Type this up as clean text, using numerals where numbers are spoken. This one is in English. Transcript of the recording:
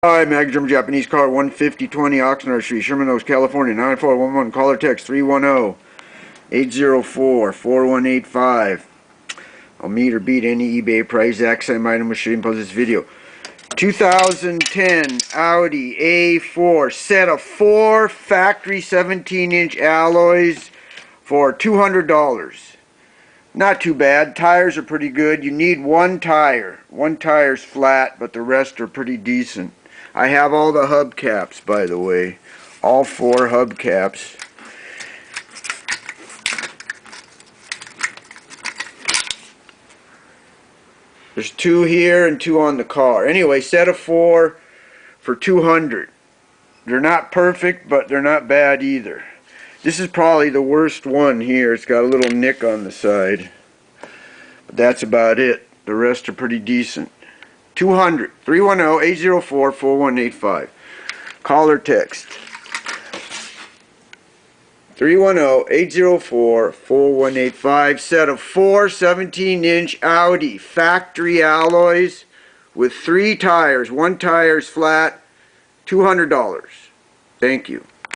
Hi, Mag German Japanese car 15020 Oxnard Street, Sherman Oaks, California 9411. Caller text 310-804-4185. I'll meet or beat any eBay price. Exact same item was shipping post this video. 2010 Audi A4 set of 4 factory 17-inch alloys for $200. Not too bad. Tires are pretty good. You need one tire. One tire's flat, but the rest are pretty decent. I have all the hubcaps, by the way. All 4 hubcaps. There's 2 here and 2 on the car. Anyway, set of 4 for $200. They're not perfect, but they're not bad either. This is probably the worst one here. It's got a little nick on the side. But that's about it. The rest are pretty decent. 200 310-804-4185. Call or text 310-804-4185. Set of 4 17-inch Audi factory alloys with 3 tires. One tire's flat. $200. Thank you.